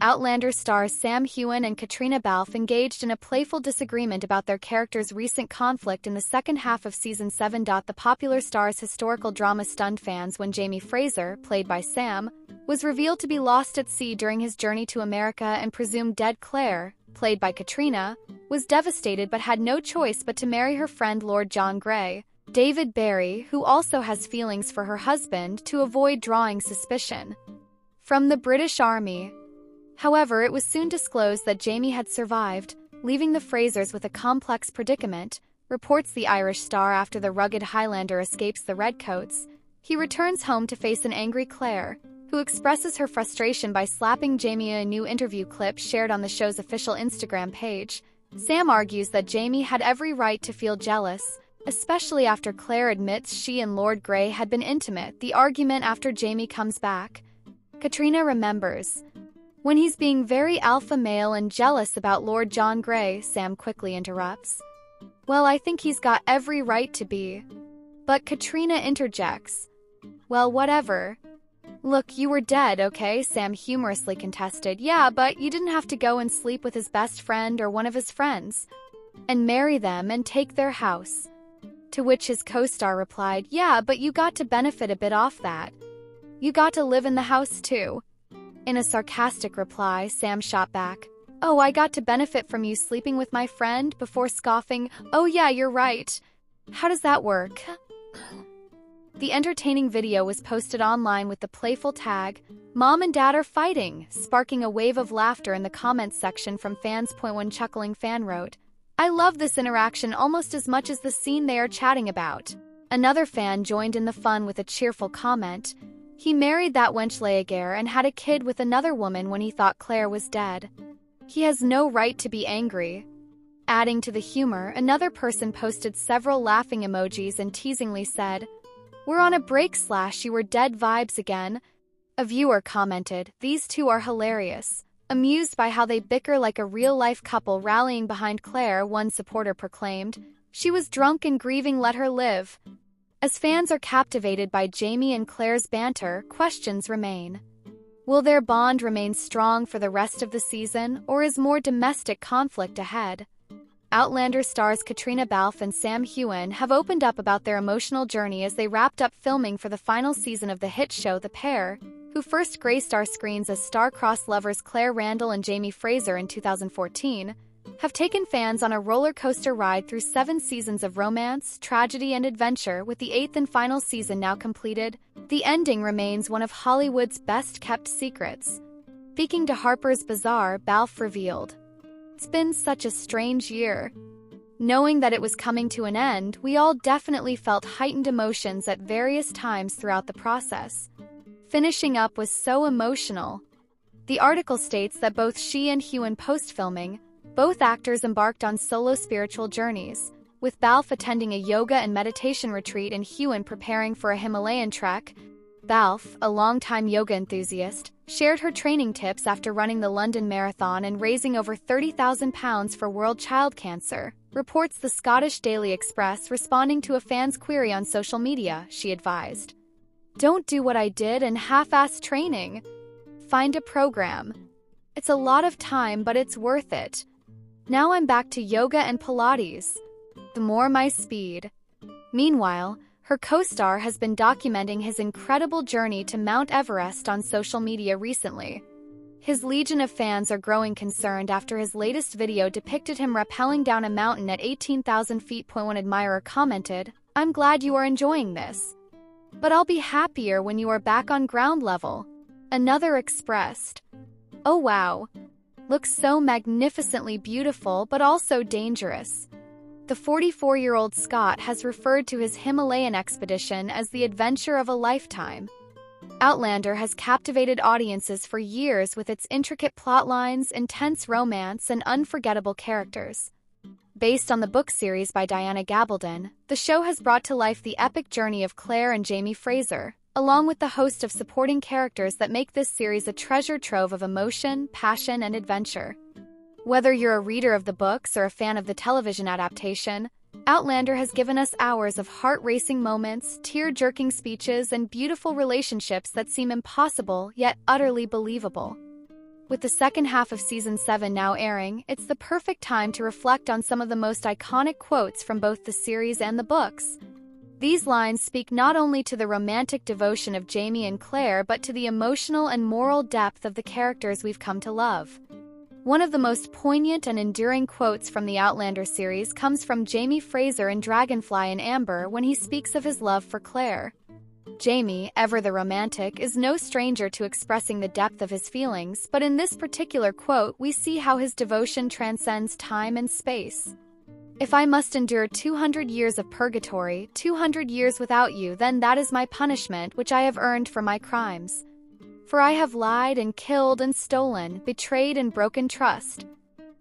Outlander stars Sam Heughan and Caitriona Balfe engaged in a playful disagreement about their characters' recent conflict in the second half of Season 7. The popular star's historical drama stunned fans when Jamie Fraser, played by Sam, was revealed to be lost at sea during his journey to America, and presumed dead Claire, played by Caitriona, was devastated but had no choice but to marry her friend Lord John Grey, David Barry, who also has feelings for her husband, to avoid drawing suspicion from the British Army. However, it was soon disclosed that Jamie had survived, leaving the Frasers with a complex predicament, reports the Irish Star. After the rugged Highlander escapes the Redcoats, he returns home to face an angry Claire, who expresses her frustration by slapping Jamie. In a new interview clip shared on the show's official Instagram page, Sam argues that Jamie had every right to feel jealous, especially after Claire admits she and Lord Grey had been intimate. The argument after Jamie comes back. Caitriona remembers, "When he's being very alpha male and jealous about Lord John Grey," Sam quickly interrupts. "Well, I think he's got every right to be." But Caitriona interjects, "Well, whatever. Look, you were dead, okay?" Sam humorously contested, "Yeah, but you didn't have to go and sleep with his best friend or one of his friends, and marry them and take their house." To which his co-star replied, "Yeah, but you got to benefit a bit off that. You got to live in the house too." In a sarcastic reply, Sam shot back, "Oh, I got to benefit from you sleeping with my friend," before scoffing, "Oh yeah, you're right. How does that work?" The entertaining video was posted online with the playful tag, "Mom and Dad are fighting," sparking a wave of laughter in the comments section from fans. One chuckling fan wrote, "I love this interaction almost as much as the scene they are chatting about." Another fan joined in the fun with a cheerful comment, "He married that wench Leaguer and had a kid with another woman when he thought Claire was dead. He has no right to be angry." Adding to the humor, another person posted several laughing emojis and teasingly said, "We're on a break / you were dead vibes again." A viewer commented, "These two are hilarious," amused by how they bicker like a real-life couple rallying behind Claire. One supporter proclaimed, "She was drunk and grieving, let her live." As fans are captivated by Jamie and Claire's banter, questions remain. Will their bond remain strong for the rest of the season, or is more domestic conflict ahead? Outlander stars Caitriona Balfe and Sam Heughan have opened up about their emotional journey as they wrapped up filming for the final season of the hit show. The pair, who first graced our screens as star-crossed lovers Claire Randall and Jamie Fraser in 2014, have taken fans on a roller coaster ride through 7 seasons of romance, tragedy, and adventure. With the 8th and final season now completed, the ending remains one of Hollywood's best-kept secrets. Speaking to Harper's Bazaar, Balfe revealed, "It's been such a strange year. Knowing that it was coming to an end, we all definitely felt heightened emotions at various times throughout the process. Finishing up was so emotional." The article states that both she and Heughan post-filming, both actors embarked on solo spiritual journeys, with Balfe attending a yoga and meditation retreat and Heughan preparing for a Himalayan trek. Balfe, a longtime yoga enthusiast, shared her training tips after running the London Marathon and raising over £30,000 for World Child Cancer, reports the Scottish Daily Express. Responding to a fan's query on social media, she advised, "Don't do what I did and half-ass training. Find a program. It's a lot of time, but it's worth it. Now I'm back to yoga and Pilates. The more my speed." Meanwhile, her co-star has been documenting his incredible journey to Mount Everest on social media recently. His legion of fans are growing concerned after his latest video depicted him rappelling down a mountain at 18,000 feet. One admirer commented, "I'm glad you are enjoying this, but I'll be happier when you are back on ground level." Another expressed, "Oh wow. Looks so magnificently beautiful but also dangerous." The 44-year-old Scot has referred to his Himalayan expedition as the adventure of a lifetime. Outlander has captivated audiences for years with its intricate plotlines, intense romance, and unforgettable characters. Based on the book series by Diana Gabaldon, the show has brought to life the epic journey of Claire and Jamie Fraser, along with the host of supporting characters that make this series a treasure trove of emotion, passion, and adventure. Whether you're a reader of the books or a fan of the television adaptation, Outlander has given us hours of heart-racing moments, tear-jerking speeches, and beautiful relationships that seem impossible yet utterly believable. With the second half of Season 7 now airing, it's the perfect time to reflect on some of the most iconic quotes from both the series and the books. These lines speak not only to the romantic devotion of Jamie and Claire but to the emotional and moral depth of the characters we've come to love. One of the most poignant and enduring quotes from the Outlander series comes from Jamie Fraser in Dragonfly and Amber when he speaks of his love for Claire. Jamie, ever the romantic, is no stranger to expressing the depth of his feelings, but in this particular quote we see how his devotion transcends time and space. "If I must endure 200 years of purgatory, 200 years without you, then that is my punishment which I have earned for my crimes. For I have lied and killed and stolen, betrayed and broken trust.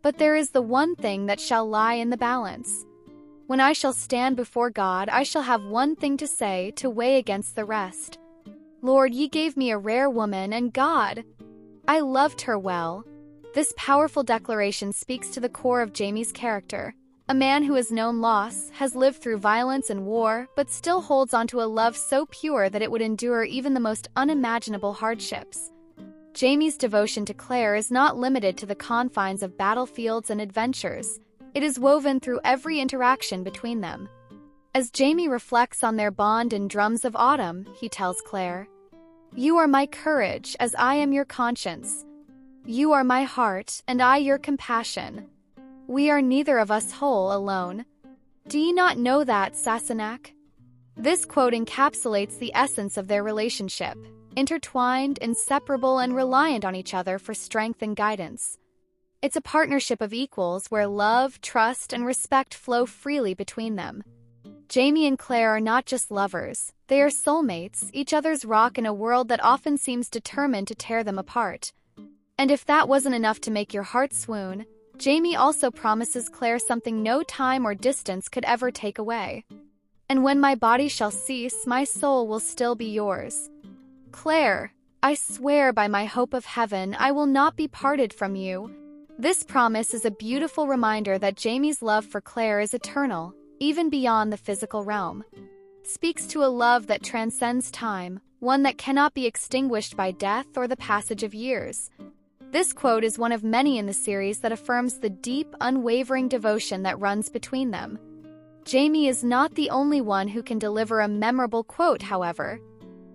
But there is the one thing that shall lie in the balance. When I shall stand before God, I shall have one thing to say, to weigh against the rest. Lord, ye gave me a rare woman, and God, I loved her well." This powerful declaration speaks to the core of Jamie's character. A man who has known loss, has lived through violence and war, but still holds onto a love so pure that it would endure even the most unimaginable hardships. Jamie's devotion to Claire is not limited to the confines of battlefields and adventures. It is woven through every interaction between them. As Jamie reflects on their bond in Drums of Autumn, he tells Claire, "You are my courage, as I am your conscience. You are my heart, and I your compassion. We are neither of us whole alone. Do ye not know that, Sassenach?" This quote encapsulates the essence of their relationship, intertwined, inseparable, and reliant on each other for strength and guidance. It's a partnership of equals where love, trust, and respect flow freely between them. Jamie and Claire are not just lovers, they are soulmates, each other's rock in a world that often seems determined to tear them apart. And if that wasn't enough to make your heart swoon, Jamie also promises Claire something no time or distance could ever take away. "And when my body shall cease, my soul will still be yours. Claire, I swear by my hope of heaven, I will not be parted from you." This promise is a beautiful reminder that Jamie's love for Claire is eternal, even beyond the physical realm. Speaks to a love that transcends time, one that cannot be extinguished by death or the passage of years. This quote is one of many in the series that affirms the deep, unwavering devotion that runs between them. Jamie is not the only one who can deliver a memorable quote, however.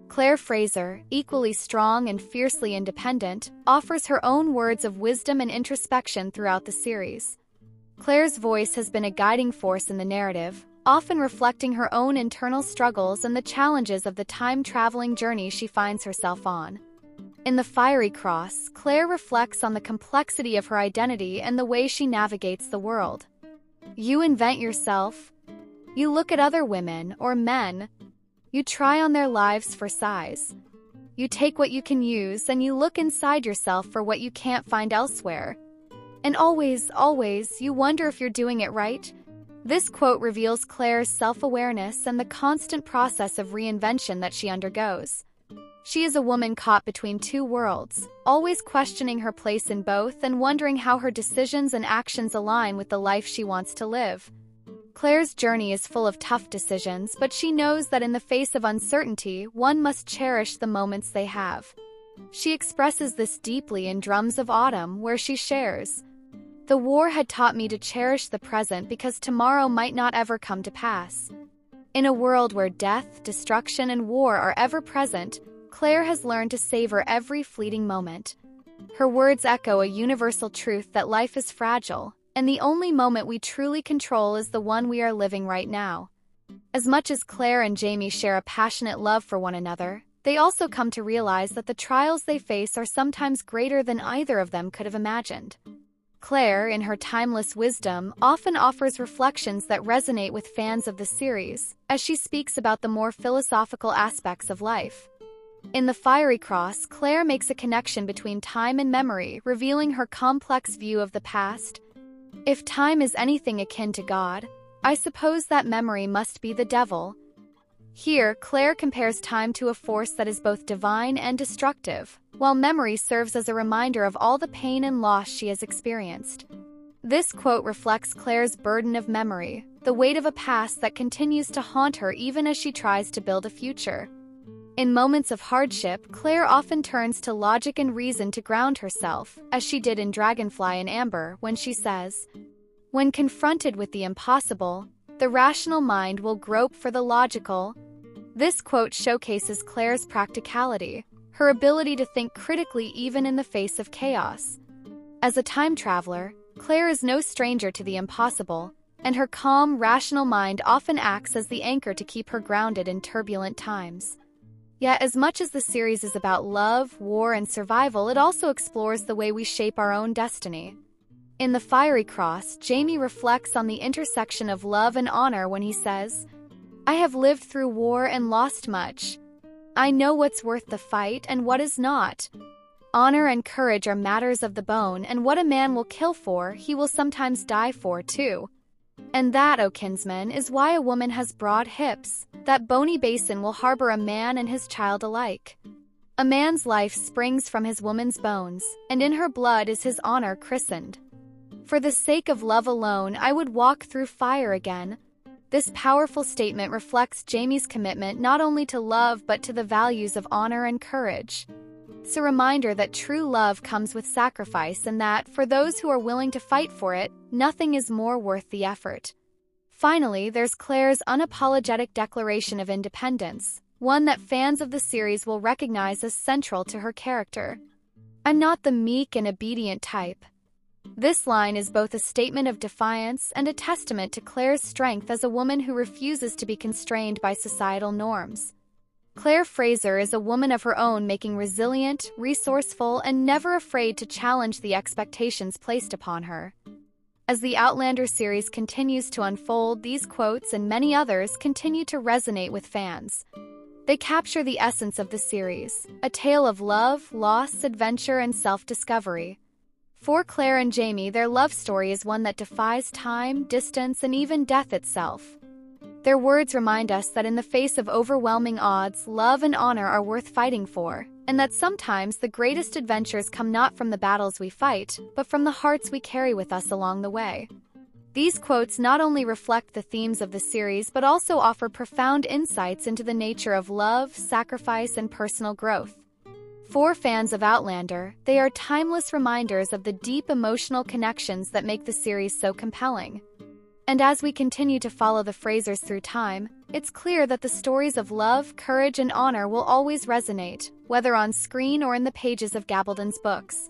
Claire Fraser, equally strong and fiercely independent, offers her own words of wisdom and introspection throughout the series. Claire's voice has been a guiding force in the narrative, often reflecting her own internal struggles and the challenges of the time-traveling journey she finds herself on. In The Fiery Cross, Claire reflects on the complexity of her identity and the way she navigates the world. "You invent yourself. You look at other women, or men. You try on their lives for size. You take what you can use and you look inside yourself for what you can't find elsewhere. And always, always, you wonder if you're doing it right." This quote reveals Claire's self-awareness and the constant process of reinvention that she undergoes. She is a woman caught between two worlds, always questioning her place in both and wondering how her decisions and actions align with the life she wants to live. Claire's journey is full of tough decisions, but she knows that in the face of uncertainty, one must cherish the moments they have. She expresses this deeply in Drums of Autumn, where she shares, "The war had taught me to cherish the present because tomorrow might not ever come to pass." In a world where death, destruction, and war are ever present, Claire has learned to savor every fleeting moment. Her words echo a universal truth that life is fragile, and the only moment we truly control is the one we are living right now. As much as Claire and Jamie share a passionate love for one another, they also come to realize that the trials they face are sometimes greater than either of them could have imagined. Claire, in her timeless wisdom, often offers reflections that resonate with fans of the series, as she speaks about the more philosophical aspects of life. In The Fiery Cross, Claire makes a connection between time and memory, revealing her complex view of the past. "If time is anything akin to God, I suppose that memory must be the devil." Here, Claire compares time to a force that is both divine and destructive, while memory serves as a reminder of all the pain and loss she has experienced. This quote reflects Claire's burden of memory, the weight of a past that continues to haunt her even as she tries to build a future. In moments of hardship, Claire often turns to logic and reason to ground herself, as she did in Dragonfly and Amber when she says, "When confronted with the impossible, the rational mind will grope for the logical." This quote showcases Claire's practicality, her ability to think critically even in the face of chaos. As a time traveler, Claire is no stranger to the impossible, and her calm, rational mind often acts as the anchor to keep her grounded in turbulent times. Yet, as much as the series is about love, war, and survival, it also explores the way we shape our own destiny. In The Fiery Cross, Jamie reflects on the intersection of love and honor when he says, "I have lived through war and lost much. I know what's worth the fight and what is not. Honor and courage are matters of the bone, and what a man will kill for, he will sometimes die for too. And that, O kinsman, is why a woman has broad hips. That bony basin will harbor a man and his child alike. A man's life springs from his woman's bones, and in her blood is his honor christened. For the sake of love alone, I would walk through fire again." This powerful statement reflects Jamie's commitment not only to love but to the values of honor and courage. It's a reminder that true love comes with sacrifice and that, for those who are willing to fight for it, nothing is more worth the effort. Finally, there's Claire's unapologetic declaration of independence, one that fans of the series will recognize as central to her character. "I'm not the meek and obedient type." This line is both a statement of defiance and a testament to Claire's strength as a woman who refuses to be constrained by societal norms. Claire Fraser is a woman of her own, making resilient, resourceful, and never afraid to challenge the expectations placed upon her. As the Outlander series continues to unfold, these quotes and many others continue to resonate with fans. They capture the essence of the series, a tale of love, loss, adventure, and self-discovery. For Claire and Jamie, their love story is one that defies time, distance, and even death itself. Their words remind us that in the face of overwhelming odds, love and honor are worth fighting for, and that sometimes the greatest adventures come not from the battles we fight, but from the hearts we carry with us along the way. These quotes not only reflect the themes of the series, but also offer profound insights into the nature of love, sacrifice, and personal growth. For fans of Outlander, they are timeless reminders of the deep emotional connections that make the series so compelling. And as we continue to follow the Frasers through time, it's clear that the stories of love, courage, and honor will always resonate, whether on screen or in the pages of Gabaldon's books.